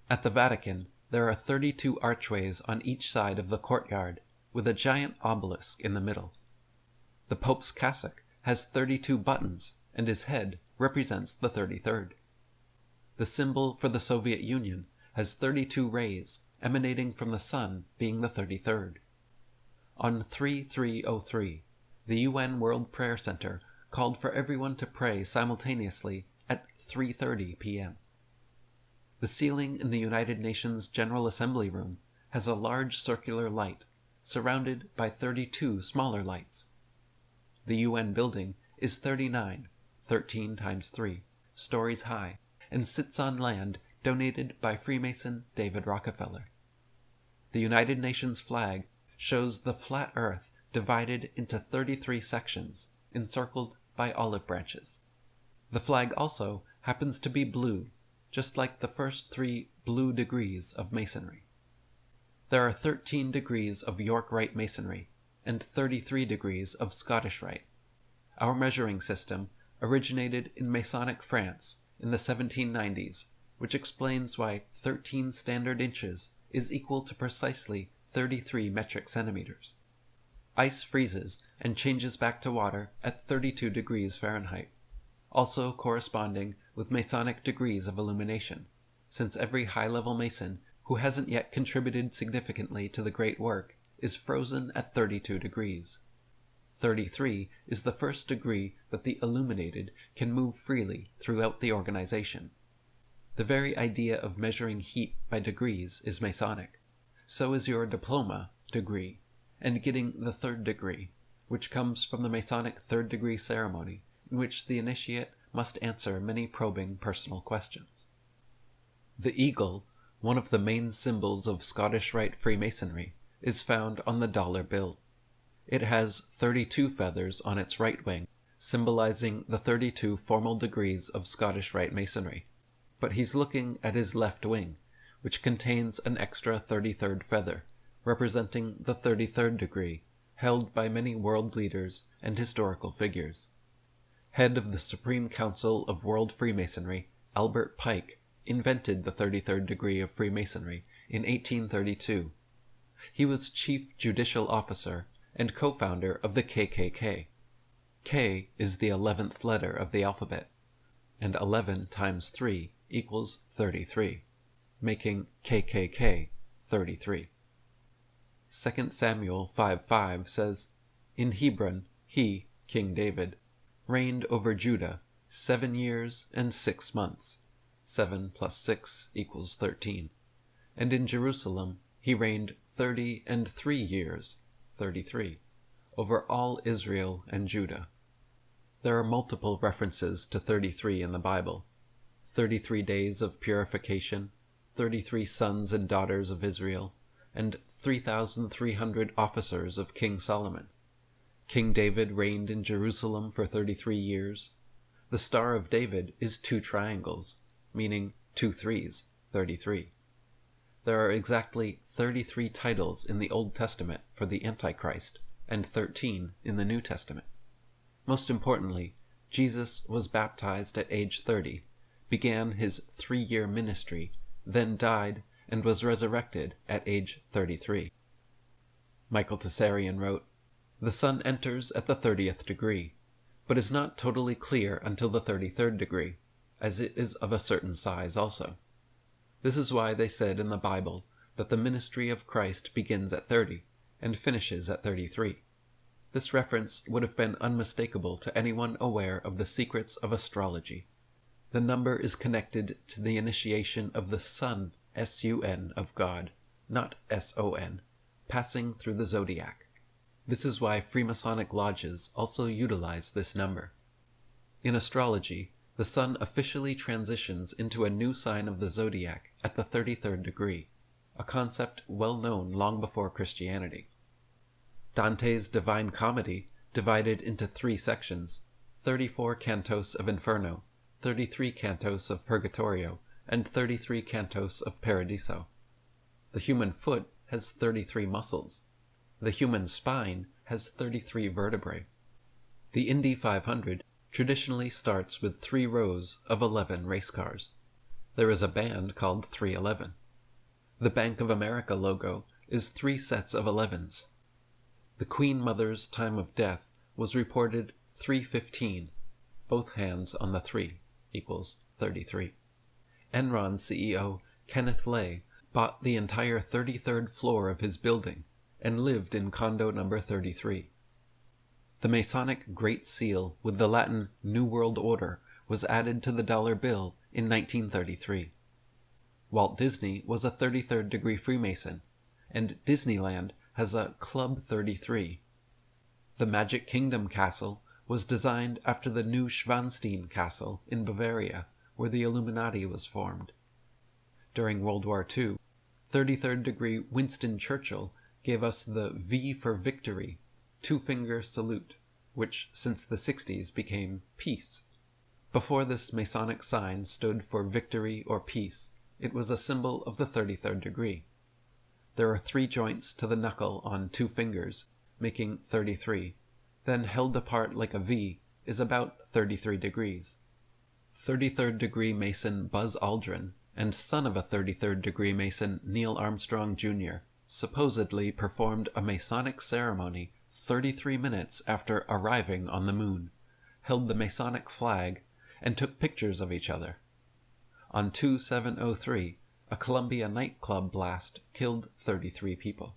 At the Vatican, there are 32 archways on each side of the courtyard, with a giant obelisk in the middle. The Pope's cassock has 32 buttons, and his head represents the 33rd. The symbol for the Soviet Union has 32 rays emanating from the sun, being the 33rd. On 3/3/03, the UN World Prayer Center called for everyone to pray simultaneously at 3:30 p.m. The ceiling in the United Nations General Assembly Room has a large circular light, surrounded by 32 smaller lights. The UN building is 39, 13 times 3, stories high, and sits on land donated by Freemason David Rockefeller. The United Nations flag shows the flat earth divided into 33 sections, encircled by olive branches. The flag also happens to be blue, just like the first 3 blue degrees of Masonry. There are 13 degrees of York Rite Masonry and 33 degrees of Scottish Rite. Our measuring system originated in Masonic France in the 1790s, which explains why 13 standard inches is equal to precisely 33 metric centimeters. Ice freezes and changes back to water at 32 degrees Fahrenheit, also corresponding with Masonic degrees of illumination, since every high-level Mason who hasn't yet contributed significantly to the great work is frozen at 32 degrees. 33 is the first degree that the illuminated can move freely throughout the organization. The very idea of measuring heat by degrees is Masonic. So is your diploma degree, and getting the 3rd degree, which comes from the Masonic 3rd degree ceremony, in which the initiate must answer many probing personal questions. The eagle, one of the main symbols of Scottish Rite Freemasonry, is found on the dollar bill. It has 32 feathers on its right wing, symbolizing the 32 formal degrees of Scottish Rite Masonry, but he's looking at his left wing, which contains an extra 33rd feather, representing the 33rd degree, held by many world leaders and historical figures. Head of the Supreme Council of World Freemasonry, Albert Pike, invented the 33rd degree of Freemasonry in 1832. He was Chief Judicial Officer and co-founder of the KKK. K is the 11th letter of the alphabet, and 11 times 3 equals 33, making KKK 33. 2 Samuel 5:5 says, "In Hebron he, King David, reigned over Judah 7 years and 6 months, 7 plus 6 equals 13, and in Jerusalem he reigned 30 years, 33, over all Israel and Judah." There are multiple references to 33 in the Bible: 33 days of purification, 33 sons and daughters of Israel, and 3,300 officers of King Solomon. King David reigned in Jerusalem for 33 years. The Star of David is 2 triangles, meaning 2 threes, 33. There are exactly 33 titles in the Old Testament for the Antichrist, and 13 in the New Testament. Most importantly, Jesus was baptized at age 30, began his 3-year ministry, then died and was resurrected at age 33. Michael Tessarian wrote, "The sun enters at the 30th degree, but is not totally clear until the 33rd degree, as it is of a certain size also. This is why they said in the Bible that the ministry of Christ begins at 30 and finishes at 33. This reference would have been unmistakable to anyone aware of the secrets of astrology. The number is connected to the initiation of the sun, S-U-N, of God, not S-O-N, passing through the zodiac. This is why Freemasonic lodges also utilize this number. In astrology, the sun officially transitions into a new sign of the zodiac at the 33rd degree, a concept well known long before Christianity. Dante's Divine Comedy divided into 3 sections, 34 cantos of Inferno, 33 cantos of Purgatorio, and 33 cantos of Paradiso. The human foot has 33 muscles. The human spine has 33 vertebrae. The Indy 500 traditionally starts with 3 rows of 11 race cars. There is a band called 311. The Bank of America logo is 3 sets of 11s. The Queen Mother's time of death was reported 3:15, both hands on the 3 equals 33. Enron CEO Kenneth Lay bought the entire 33rd floor of his building and lived in condo number 33. The Masonic Great Seal with the Latin New World Order was added to the dollar bill in 1933. Walt Disney was a 33rd degree Freemason, and Disneyland has a Club 33. The Magic Kingdom Castle was designed after the Neuschwanstein Castle in Bavaria, where the Illuminati was formed. During World War II, 33rd degree Winston Churchill gave us the V for Victory, 2-finger salute, which since the 60s became peace. Before this Masonic sign stood for victory or peace, it was a symbol of the 33rd degree. There are 3 joints to the knuckle on 2 fingers, making 33, then held apart like a V is about 33 degrees. 33rd degree Mason Buzz Aldrin and son of a 33rd degree Mason Neil Armstrong Jr. supposedly performed a Masonic ceremony 33 minutes after arriving on the moon, held the Masonic flag, and took pictures of each other. On 2703, a Columbia nightclub blast killed 33 people.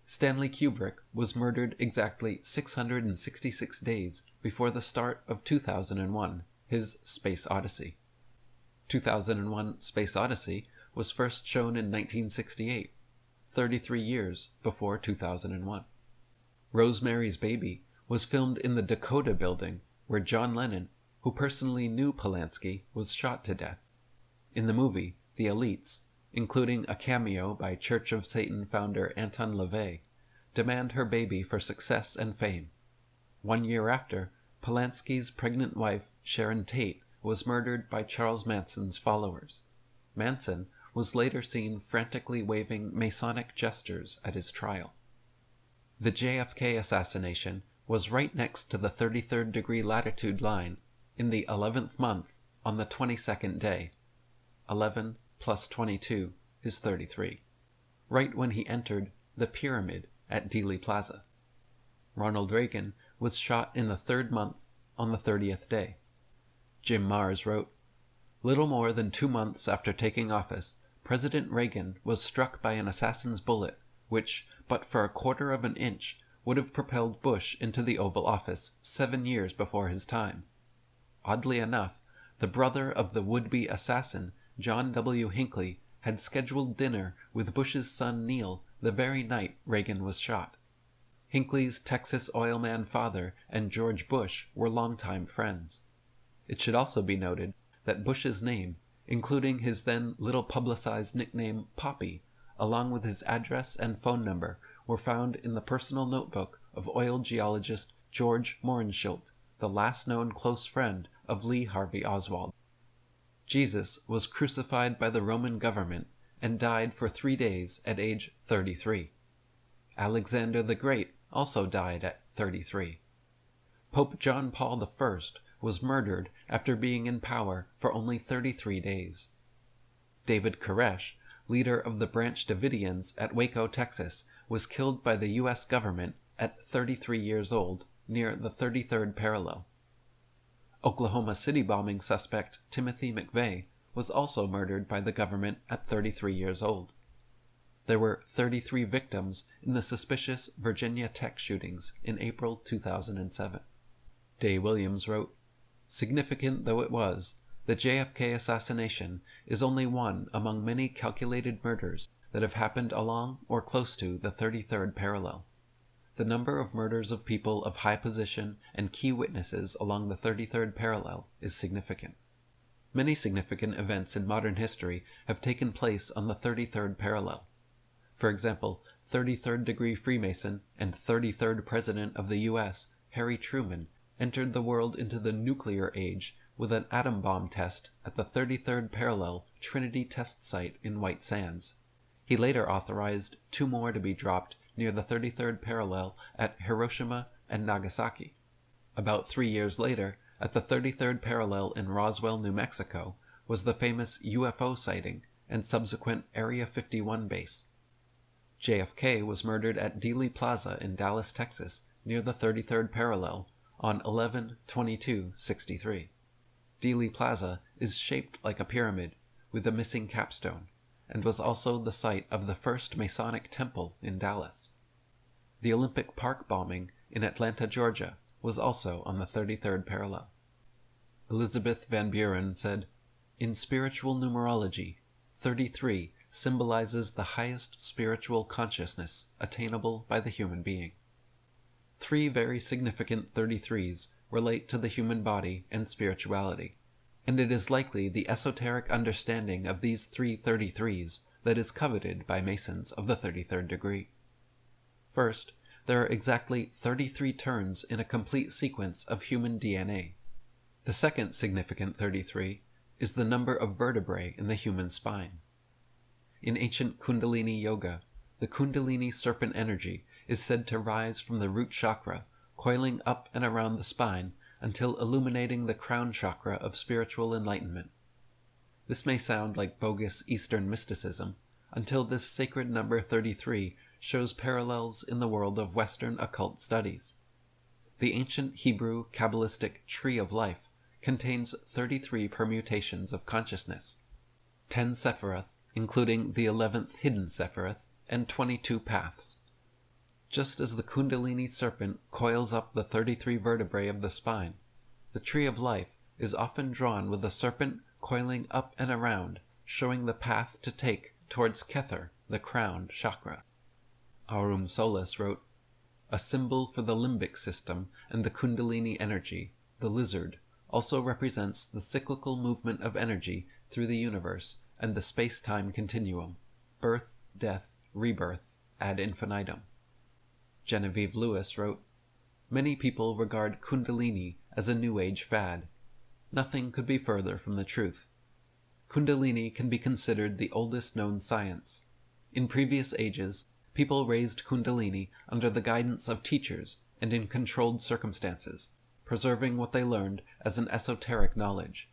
Stanley Kubrick was murdered exactly 666 days before the start of 2001, his Space Odyssey. 2001 Space Odyssey was first shown in 1968, 33 years before 2001. Rosemary's Baby was filmed in the Dakota Building, where John Lennon, who personally knew Polanski, was shot to death. In the movie, the elites, including a cameo by Church of Satan founder Anton LaVey, demand her baby for success and fame. 1 year after, Polanski's pregnant wife, Sharon Tate, was murdered by Charles Manson's followers. Manson was later seen frantically waving Masonic gestures at his trial. The JFK assassination was right next to the 33rd degree latitude line in the 11th month on the 22nd day. 11 plus 22 is 33, right when he entered the Pyramid at Dealey Plaza. Ronald Reagan was shot in the 3rd month on the 30th day. Jim Marrs wrote, "Little more than 2 months after taking office, President Reagan was struck by an assassin's bullet, which, but for 1/4 of an inch, would have propelled Bush into the Oval Office 7 years before his time. Oddly enough, the brother of the would-be assassin, John W. Hinckley, had scheduled dinner with Bush's son Neil the very night Reagan was shot. Hinckley's Texas oilman father and George Bush were longtime friends. It should also be noted that Bush's name, including his then little-publicized nickname Poppy, along with his address and phone number, were found in the personal notebook of oil geologist George Mohrenschildt, the last known close friend of Lee Harvey Oswald. Jesus was crucified by the Roman government and died for 3 days at age 33. Alexander the Great also died at 33. Pope John Paul I was murdered after being in power for only 33 days. David Koresh, leader of the Branch Davidians at Waco, Texas, was killed by the U.S. government at 33 years old, near the 33rd parallel. Oklahoma City bombing suspect Timothy McVeigh was also murdered by the government at 33 years old. There were 33 victims in the suspicious Virginia Tech shootings in April 2007. Day Williams wrote, "Significant though it was, the JFK assassination is only one among many calculated murders that have happened along or close to the 33rd parallel. The number of murders of people of high position and key witnesses along the 33rd parallel is significant. Many significant events in modern history have taken place on the 33rd parallel. For example, 33rd degree Freemason and 33rd President of the U.S., Harry Truman, entered the world into the nuclear age with an atom bomb test at the 33rd parallel Trinity test site in White Sands. He later authorized 2 more to be dropped near the 33rd parallel at Hiroshima and Nagasaki. About 3 years later, at the 33rd parallel in Roswell, New Mexico, was the famous UFO sighting and subsequent Area 51 base. JFK was murdered at Dealey Plaza in Dallas, Texas, near the 33rd parallel, on 11/22/63. Dealey Plaza is shaped like a pyramid, with a missing capstone, and was also the site of the first Masonic temple in Dallas. The Olympic Park bombing in Atlanta, Georgia, was also on the 33rd parallel. Elizabeth Van Buren said, "In spiritual numerology, 33 symbolizes the highest spiritual consciousness attainable by the human being. 3 very significant 33s relate to the human body and spirituality, and it is likely the esoteric understanding of these 3 33s that is coveted by Masons of the 33rd degree. First, there are exactly 33 turns in a complete sequence of human DNA. The second significant 33 is the number of vertebrae in the human spine. In ancient Kundalini Yoga, the Kundalini serpent energy is said to rise from the root chakra, coiling up and around the spine until illuminating the crown chakra of spiritual enlightenment. This may sound like bogus Eastern mysticism, until this sacred number 33 shows parallels in the world of Western occult studies. The ancient Hebrew Kabbalistic Tree of Life contains 33 permutations of consciousness, 10 Sephiroth, including the 11th hidden Sephiroth, and 22 paths. Just as the Kundalini serpent coils up the 33 vertebrae of the spine, the Tree of Life is often drawn with the serpent coiling up and around, showing the path to take towards Kether, the crown chakra. Aurum Solis wrote, "A symbol for the limbic system and the Kundalini energy, the lizard, also represents the cyclical movement of energy through the universe and the space-time continuum, birth, death, rebirth, ad infinitum." Genevieve Lewis wrote, "Many people regard Kundalini as a New Age fad. Nothing could be further from the truth. Kundalini can be considered the oldest known science. In previous ages, people raised Kundalini under the guidance of teachers and in controlled circumstances, preserving what they learned as an esoteric knowledge.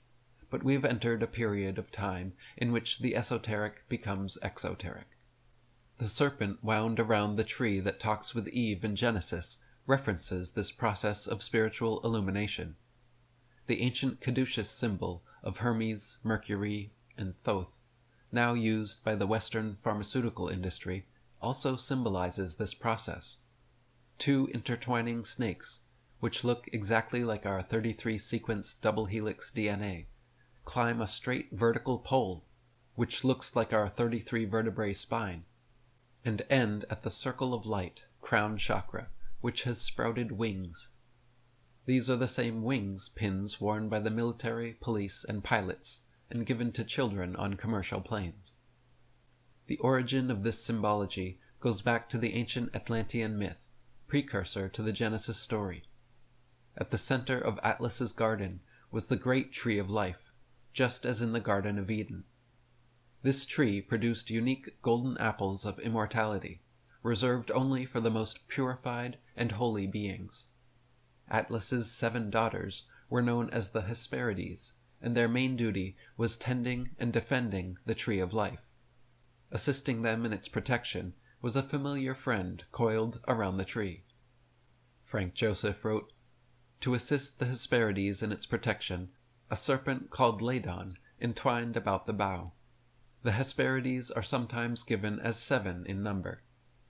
But we have entered a period of time in which the esoteric becomes exoteric." The serpent wound around the tree that talks with Eve in Genesis references this process of spiritual illumination. The ancient caduceus symbol of Hermes, Mercury, and Thoth, now used by the Western pharmaceutical industry, also symbolizes this process. 2 intertwining snakes, which look exactly like our 33-sequence double helix DNA, climb a straight vertical pole, which looks like our 33 vertebrae spine, and end at the circle of light, crown chakra, which has sprouted wings. These are the same wings pins worn by the military, police, and pilots, and given to children on commercial planes. The origin of this symbology goes back to the ancient Atlantean myth, precursor to the Genesis story. At the center of Atlas's garden was the great Tree of Life, just as in the Garden of Eden. This tree produced unique golden apples of immortality, reserved only for the most purified and holy beings. Atlas's 7 daughters were known as the Hesperides, and their main duty was tending and defending the Tree of Life. Assisting them in its protection was a familiar friend coiled around the tree. Frank Joseph wrote, "To assist the Hesperides in its protection, a serpent called Ladon entwined about the bough. The Hesperides are sometimes given as 7 in number.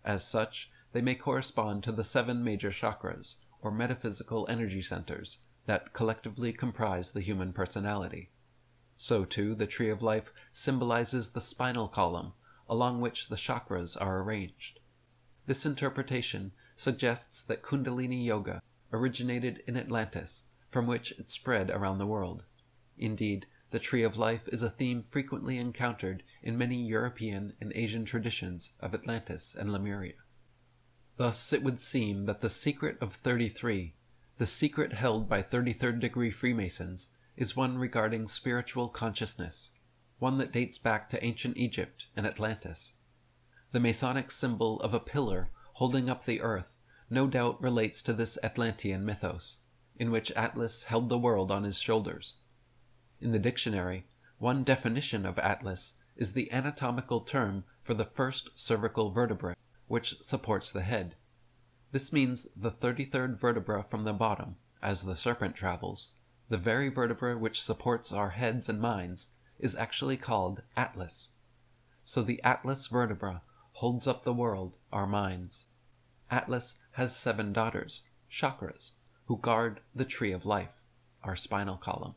As such, they may correspond to the 7 major chakras, or metaphysical energy centers, that collectively comprise the human personality. So too, the Tree of Life symbolizes the spinal column, along which the chakras are arranged. This interpretation suggests that Kundalini Yoga originated in Atlantis, from which it spread around the world. Indeed, the Tree of Life is a theme frequently encountered in many European and Asian traditions of Atlantis and Lemuria. Thus it would seem that the secret of 33, the secret held by 33rd degree Freemasons, is one regarding spiritual consciousness, one that dates back to ancient Egypt and Atlantis. The Masonic symbol of a pillar holding up the earth no doubt relates to this Atlantean mythos, in which Atlas held the world on his shoulders. In the dictionary, one definition of Atlas is the anatomical term for the first cervical vertebra, which supports the head. This means the 33rd vertebra from the bottom, as the serpent travels, the very vertebra which supports our heads and minds, is actually called Atlas. So the Atlas vertebra holds up the world, our minds. Atlas has 7 daughters, chakras, who guard the tree of life, our spinal column,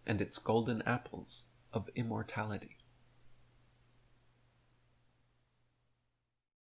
and its golden apples of immortality.